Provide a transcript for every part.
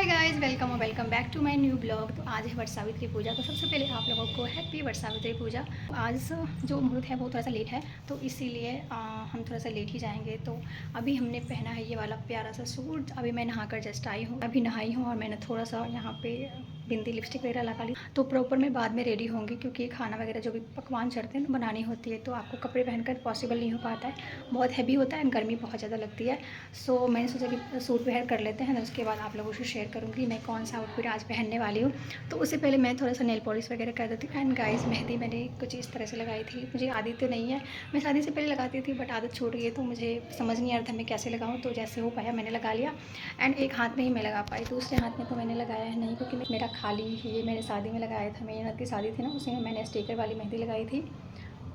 हाय guys, welcome और welcome back to my new blog. तो आज है वट सावित्री पूजा। तो सबसे पहले आप लोगों को हैप्पी वट सावित्री पूजा। आज जो मुहूर्त है वो थोड़ा सा लेट है, तो इसीलिए हम थोड़ा सा लेट ही जाएंगे। तो अभी हमने पहना है ये वाला प्यारा सा सूट। अभी मैं नहाकर जस्ट आई हूँ, अभी नहाई हूँ और मैंने थोड़ा सा यहाँ पे बिंदी लिपस्टिक वगैरह लगा ली। तो प्रॉपर मैं बाद में रेडी होंगी, क्योंकि खाना वगैरह जो भी पकवान चढ़ते हैं ना बनानी होती है, तो आपको कपड़े पहनकर पॉसिबल नहीं हो पाता है, बहुत हैवी होता है, गर्मी बहुत ज़्यादा लगती है। सो मैंने सोचा कि सूट वेयर कर लेते हैं, तो उसके बाद आप लोगों से शेयर करूँगी मैं कौन सा आउटफिट आज पहनने वाली हूँ। तो उससे पहले मैं थोड़ा सा नेल पॉलिश वगैरह कर देती हूँ। एंड गाइस, मेहंदी मैंने कुछ इस तरह से लगाई थी। मुझे आदत तो नहीं है, मैं शादी से पहले लगाती थी, बट आदत छूट गई है, तो मुझे समझ नहीं आ रहा था मैं कैसे लगाऊँ। तो जैसे हो पाया मैंने लगा लिया। एंड एक हाथ में ही मैं लगा पाई, दूसरे हाथ में तो मैंने लगाया है नहीं, क्योंकि मेरा खाली ये मैंने शादी में लगाया था। मेरी ननद की शादी थी ना, उसमें मैंने स्टिकर वाली मेहंदी लगाई थी,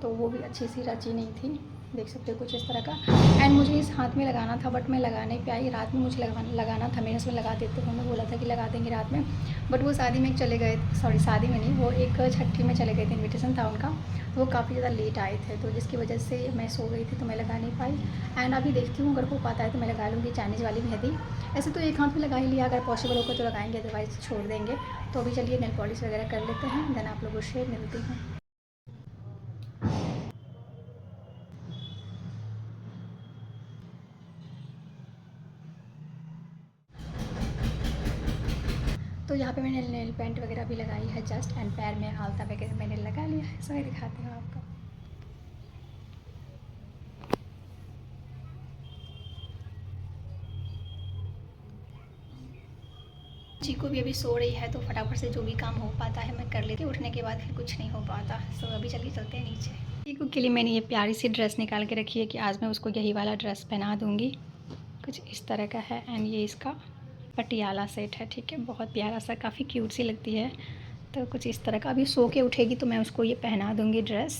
तो वो भी अच्छी सी रची नहीं थी, देख सकते हो कुछ इस तरह का। एंड मुझे इस हाथ में लगाना था, बट मैं लगा नहीं पाई। रात में मुझे लगाना था, मेरे इसमें लगा देते, उन्होंने बोला था कि लगा देंगे रात में, बट वो शादी में चले गए, सॉरी शादी में नहीं, वो एक छठी में चले गए थे, इन्विटेशन था उनका, तो वो काफ़ी ज़्यादा लेट आए थे, तो जिसकी वजह से मैं सो गई थी, तो मैं लगा नहीं पाई। एंड अभी देखती हूँ, अगर हो पाता है तो मैं लगा लूँगी चाइनीज़ वाली मेहंदी। ऐसे तो एक हाथ में लगा ही लिया, अगर पॉसिबल होगा तो लगाएंगे, अदरवाइज़ छोड़ देंगे। तो अभी चलिए नेल पॉलिश वगैरह कर लेते हैं, देन आप लोगों से मिलती हूँ। तो यहाँ पे मैंने नेल पेंट वगैरह भी लगाई है जस्ट, एंड पैर में आलता वगैरह मैंने लगा लिया है। सो मैं दिखाती हूँ आपको। चीकू भी अभी सो रही है, तो फटाफट से जो भी काम हो पाता है मैं कर लेती हूँ, उठने के बाद फिर कुछ नहीं हो पाता। सो अभी चलिए चलते हैं नीचे। चीकू के लिए मैंने ये प्यारी सी ड्रेस निकाल के रखी है कि आज मैं उसको यही वाला ड्रेस पहना दूँगी। कुछ इस तरह का है, एंड ये इसका पटियाला सेट है, ठीक है, बहुत प्यारा सा, काफ़ी क्यूट सी लगती है। तो कुछ इस तरह का, अभी सो के उठेगी तो मैं उसको ये पहना दूँगी ड्रेस।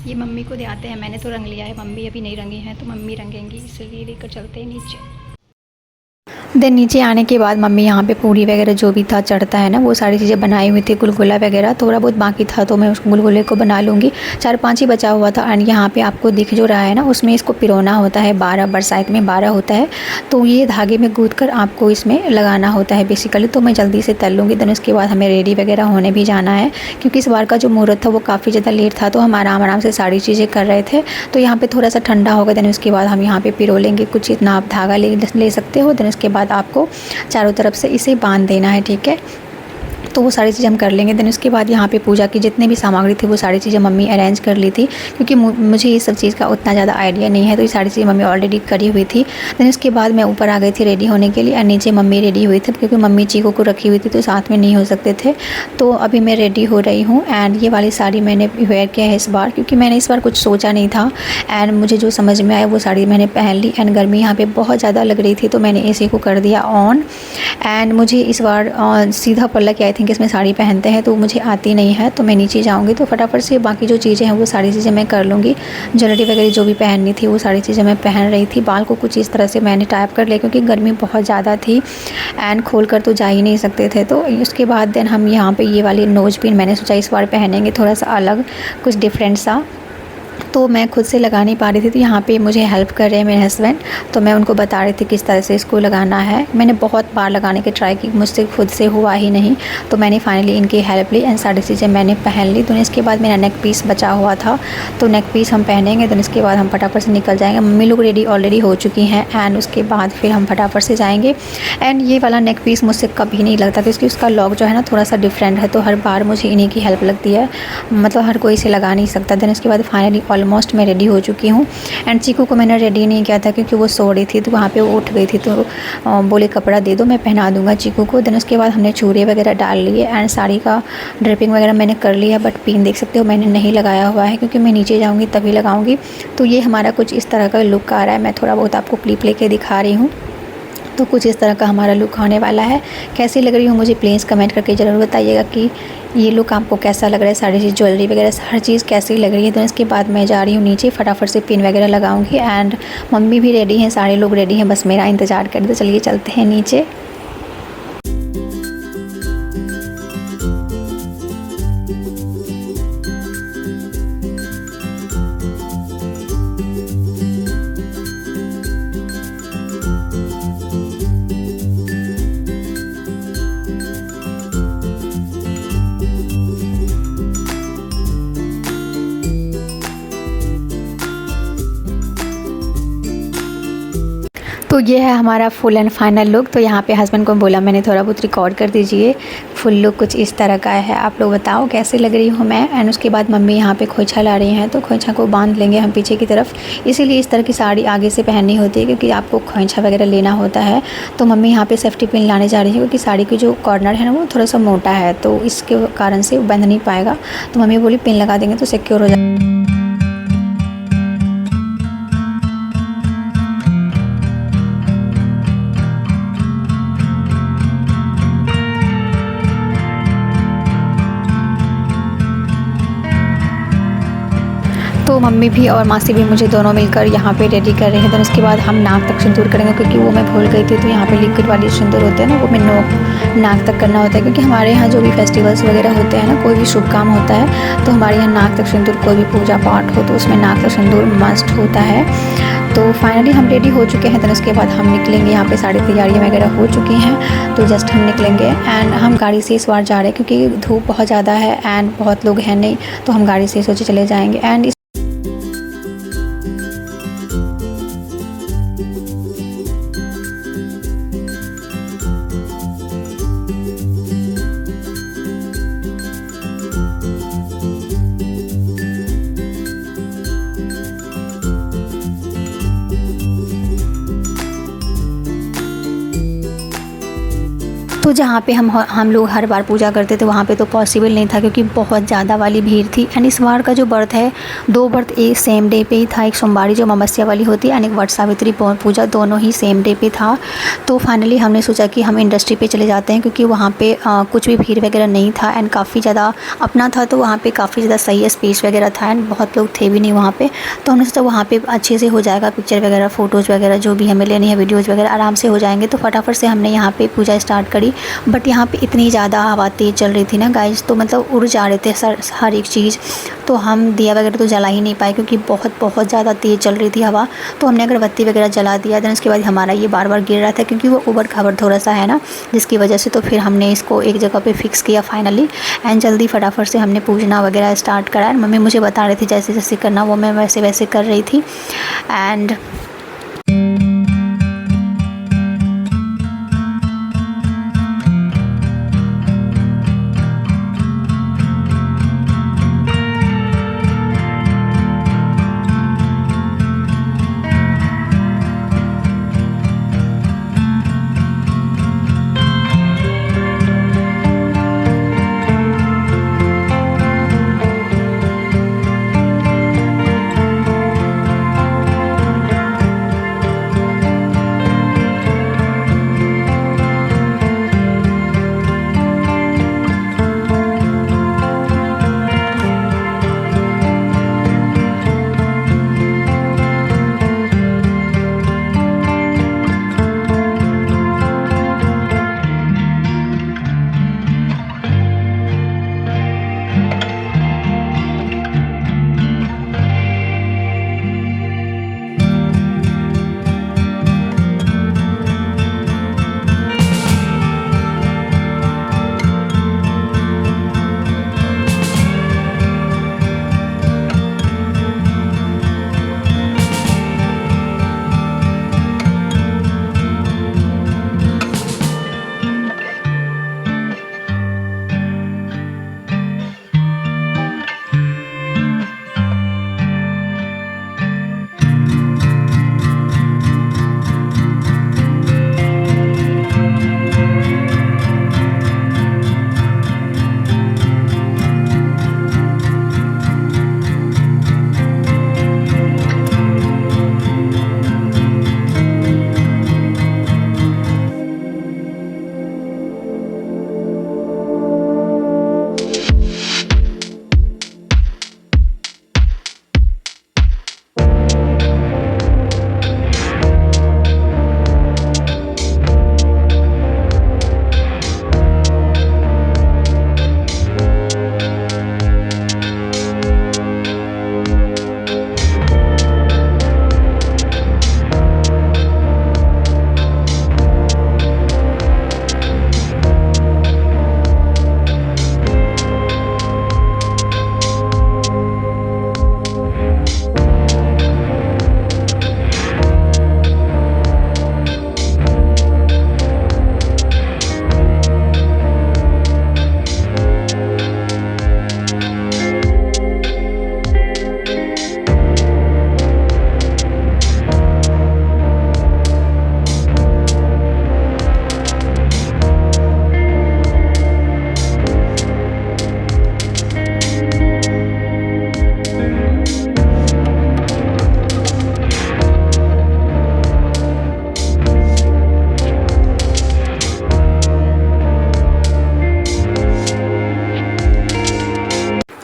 ये मम्मी को दे आते हैं, मैंने तो रंग लिया है, मम्मी अभी नहीं रंगी हैं, तो मम्मी रंगेंगी, इसलिए लेकर चलते हैं नीचे। देन नीचे आने के बाद मम्मी यहाँ पे पूड़ी वगैरह जो भी था चढ़ता है ना, वो सारी चीज़ें बनाई हुई थी, गुलगुला वगैरह थोड़ा बहुत बाकी था, तो मैं उस गुलगुले को बना लूँगी। 4-5 ही बचा हुआ था। एंड यहाँ पे आपको दिख जो रहा है ना, उसमें इसको पिरोना होता है, 12 बरसाइत में 12 होता है, तो ये धागे में गूँथ कर आपको इसमें लगाना होता है बेसिकली। तो मैं जल्दी से तल लूँगी, देन उसके बाद हमें रेडी वगैरह होने भी जाना है, क्योंकि इस बार का जो मुहूर्त था वो काफ़ी ज़्यादा लेट था, तो हम आराम आराम से सारी चीज़ें कर रहे थे। तो यहाँ पर थोड़ा सा ठंडा होगा, देन उसके बाद हम यहाँ पर पिरो लेंगे। कुछ इतना आप धागा ले सकते हो, देन उसके बाद आपको चारों तरफ से इसे बांध देना है, ठीक है। तो वो सारी चीज़ें हम कर लेंगे। देन उसके बाद यहाँ पे पूजा की जितने भी सामग्री थी वो सारी चीज़ें मम्मी अरेंज कर ली थी, क्योंकि मुझे ये सब चीज़ का उतना ज़्यादा आइडिया नहीं है, तो ये सारी चीज़ें मम्मी ऑलरेडी करी हुई थी। देन उसके बाद मैं ऊपर आ गई थी रेडी होने के लिए, और नीचे मम्मी रेडी हुई थी, क्योंकि मम्मी चीकू को रखी हुई थी, तो साथ में नहीं हो सकते थे। तो अभी मैं रेडी हो रही हूँ, एंड ये वाली साड़ी मैंने वेयर किया है इस बार, क्योंकि मैंने इस बार कुछ सोचा नहीं था, एंड मुझे जो समझ में आया वो साड़ी मैंने पहन ली। एंड गर्मी यहाँ पर बहुत ज़्यादा लग रही थी, तो मैंने AC को कर दिया ऑन। एंड मुझे इस बार सीधा पल्ला की आई थिंक इसमें साड़ी पहनते हैं, तो मुझे आती नहीं है, तो मैं नीचे जाऊंगी तो फटाफट से बाकी जो चीज़ें हैं वो सारी चीज़ें मैं कर लूँगी। ज्वेलरी वगैरह जो भी पहननी थी वो सारी चीज़ें मैं पहन रही थी। बाल को कुछ इस तरह से मैंने टाइप कर लिया, क्योंकि गर्मी बहुत ज़्यादा थी, एंड खोल कर तो जा ही नहीं सकते थे। तो उसके बाद देन हम यहाँ पर ये वाली नोज पिन मैंने सोचा इस बार पहनेंगे, थोड़ा सा अलग, कुछ डिफरेंट सा। तो मैं खुद से लगा नहीं पा रही थी, तो यहाँ पे मुझे हेल्प कर रहे हैं मेरे हस्बैंड, तो मैं उनको बता रही थी किस तरह से इसको लगाना है। मैंने बहुत बार लगाने की ट्राई की, मुझसे खुद से हुआ ही नहीं, तो मैंने फाइनली इनकी हेल्प ली, एंड सारी चीज़ें मैंने पहन ली। तो इसके बाद मेरा नेक पीस बचा हुआ था, तो नेक पीस हम पहनेंगे, तो इसके बाद हम फटाफट से निकल जाएंगे। मम्मी लोग रेडी ऑलरेडी हो चुकी हैं, एंड उसके बाद फिर हम फटाफट से जाएँगे। एंड ये वाला नेक पीस मुझसे कभी नहीं लगता, क्योंकि उसका लॉक जो है ना थोड़ा सा डिफरेंट है, तो हर बार मुझे इन्हीं की हेल्प लगती है, मतलब हर कोई इसे लगा नहीं सकता। देन उसके बाद फाइनली ऑलमोस्ट मैं रेडी हो चुकी हूँ। एंड चीकू को मैंने रेडी नहीं किया था, क्योंकि वो सो रही थी, तो वहाँ पे वो उठ गई थी, तो बोले कपड़ा दे दो मैं पहना दूँगा चीकू को। देन उसके बाद हमने चूड़े वगैरह डाल लिए, एंड साड़ी का ड्रेपिंग वगैरह मैंने कर लिया, बट पिन देख सकते हो मैंने नहीं लगाया हुआ है, क्योंकि मैं नीचे जाऊँगी तभी लगाऊँगी। तो ये हमारा कुछ इस तरह का लुक आ रहा है, मैं थोड़ा बहुत आपको क्लिप लेके दिखा रही हूँ। तो कुछ इस तरह का हमारा लुक आने वाला है। कैसी लग रही हूँ मुझे प्लीज़ कमेंट करके ज़रूर बताइएगा कि ये लुक आपको कैसा लग रहा है, सारी चीज़ ज्वेलरी वगैरह हर चीज़ कैसी लग रही है। तो इसके बाद मैं जा रही हूँ नीचे, फटाफट से पिन वगैरह लगाऊंगी। एंड मम्मी भी रेडी हैं, सारे लोग रेडी हैं, बस मेरा इंतज़ार कर। तो चलिए चलते हैं नीचे। तो ये है हमारा फुल एंड फाइनल लुक। तो यहाँ पे हस्बैंड को बोला मैंने थोड़ा बहुत रिकॉर्ड कर दीजिए। फुल लुक कुछ इस तरह का है, आप लोग बताओ कैसे लग रही हूँ मैं। एंड उसके बाद मम्मी यहाँ पे खोइछा ला रही हैं, तो खोइछा को बांध लेंगे हम पीछे की तरफ। इसीलिए इस तरह की साड़ी आगे से पहननी होती है क्योंकि आपको खोइछा वगैरह लेना होता है। तो मम्मी यहाँ पर सेफ्टी पिन लाने जा रही है क्योंकि साड़ी की जो कॉर्नर है ना वो थोड़ा सा मोटा है, तो इसके कारण से बंध नहीं पाएगा। तो मम्मी बोली पिन लगा देंगे तो सिक्योर हो जाए। तो मम्मी भी और मासी भी मुझे दोनों मिलकर यहाँ पे रेडी कर रहे हैं। देन उसके बाद हम नाक तक सिंदूर करेंगे क्योंकि वो मैं भूल गई थी। तो यहाँ पे लिक्विड वाली सिंदूर होते हैं ना, वो मैं नाक तक करना होता है क्योंकि हमारे यहाँ जो भी फेस्टिवल्स वगैरह होते हैं ना, कोई भी शुभ काम होता है तो हमारे यहाँ नाक तक सिंदूर, कोई भी पूजा पाठ हो तो उसमें नाक तक सिंदूर मस्ट होता है। तो फाइनली हम रेडी हो चुके हैं। देन उसके बाद हम निकलेंगे, यहाँ पे सारी तैयारियाँ वगैरह हो चुकी हैं। तो जस्ट हम निकलेंगे एंड हम गाड़ी से इस बार जा रहे हैं क्योंकि धूप बहुत ज़्यादा है एंड बहुत लोग हैं नहीं, तो हम गाड़ी से सोचे चले जाएँगे। एंड तो जहाँ पे हम लोग हर बार पूजा करते थे वहाँ पे तो पॉसिबल नहीं था क्योंकि बहुत ज़्यादा वाली भीड़ थी। एंड इस बार का जो व्रत है, 2 व्रत एक सेम डे पे ही था। एक सोमवारी जो अमावस्या वाली होती है एंड एक वट सावित्री पूजा, दोनों ही सेम डे पे था। तो फाइनली हमने सोचा कि हम इंडस्ट्री पे चले जाते हैं क्योंकि वहाँ पे कुछ भी भीड़ वगैरह नहीं था एंड काफ़ी ज़्यादा अपना था, तो वहाँ पर काफ़ी ज़्यादा सही है, स्पेस वगैरह था एंड बहुत लोग थे भी नहीं वहाँ पर। तो हमने सोचा वहाँ पर अच्छे से हो जाएगा, पिक्चर वगैरह, फ़ोटोज़ वगैरह जो भी हमें लेनी है, वीडियोज़ वगैरह आराम से हो जाएंगे। तो फटाफट से हमने यहाँ पर पूजा स्टार्ट करी। बट यहाँ पे इतनी ज़्यादा हवा तेज़ चल रही थी ना गाइस, तो मतलब उड़ जा रहे थे हर एक चीज़। तो हम दिया वगैरह तो जला ही नहीं पाए क्योंकि बहुत ज़्यादा तेज़ चल रही थी हवा। तो हमने अगरबत्ती वगैरह जला दिया। देन उसके बाद हमारा ये बार बार गिर रहा था क्योंकि वो ऊबड़ खाबड़ थोड़ा सा है ना, जिसकी वजह से तो फिर हमने इसको एक जगह पे फिक्स किया फाइनली। एंड जल्दी फटाफट से हमने पूजना वगैरह स्टार्ट करा। मम्मी मुझे बता रही थी जैसे जैसे करना, वो मैं वैसे वैसे कर रही थी। एंड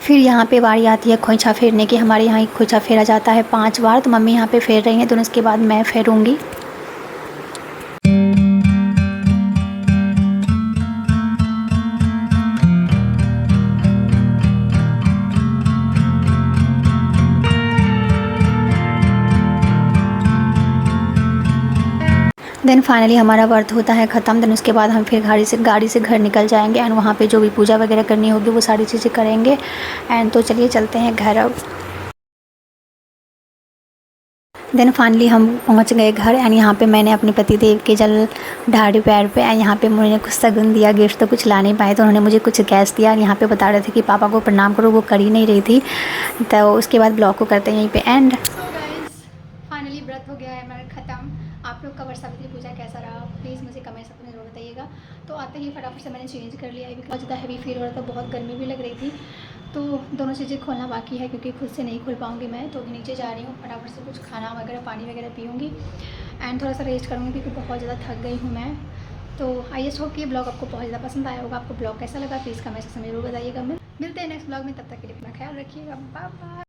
फिर यहाँ पे बारी आती है खोइंछा फेरने की। हमारे यहाँ खोइंछा फेरा जाता है 5 बार, तो मम्मी यहाँ पे फेर रही हैं, तो उसके बाद मैं फेरूँगी। देन फाइनली हमारा व्रत होता है ख़त्म। देन उसके बाद हम फिर गाड़ी से घर निकल जाएंगे एंड वहाँ पे जो भी पूजा वगैरह करनी होगी वो सारी चीज़ें करेंगे। एंड तो चलिए चलते हैं घर अब। देन फाइनली हम पहुँच गए घर एंड यहाँ पे मैंने अपने पति देव के जल ढाड़ी पैर पे एंड यहाँ पे मुझे कुछ शगुन दिया। गिफ्ट तो कुछ ला नहीं पाए, तो उन्होंने मुझे कुछ कैश दिया। यहाँ पे बता रहे थे कि पापा को प्रणाम करो, वो कर ही नहीं रही थी। तो उसके बाद ब्लॉग को करते हैं यहीं पे एंड। फाइनली व्रत हो गया है हमारा ख़त्म। आप लोग का वट सावित्री पूजा कैसा रहा प्लीज़ मुझे कमेंट्स में ज़रूर बताइएगा। तो आते ही फटाफट से मैंने चेंज कर लिया है, बहुत ज़्यादा हैवी फील हो रहा था, बहुत गर्मी भी लग रही थी। तो दोनों चीज़ें खोलना बाकी है क्योंकि खुद से नहीं खोल पाऊँगी मैं। तो अभी नीचे जा रही हूँ, फटाफट से कुछ खाना वगैरह पानी वगैरह पीऊँगी एंड थोड़ा सा रेस्ट करूँगी क्योंकि बहुत ज़्यादा थक गई हूँ मैं। तो आई जस्ट होप कि ब्लॉग आपको बहुत ज़्यादा पसंद आया होगा। आपको ब्लॉग कैसा लगा प्लीज़ कमेंट सेक्शन में ज़रूर बताइएगा। मिलते हैं नेक्स्ट ब्लॉग में, तब तक के लिए अपना ख्याल रखिएगा। Bye bye.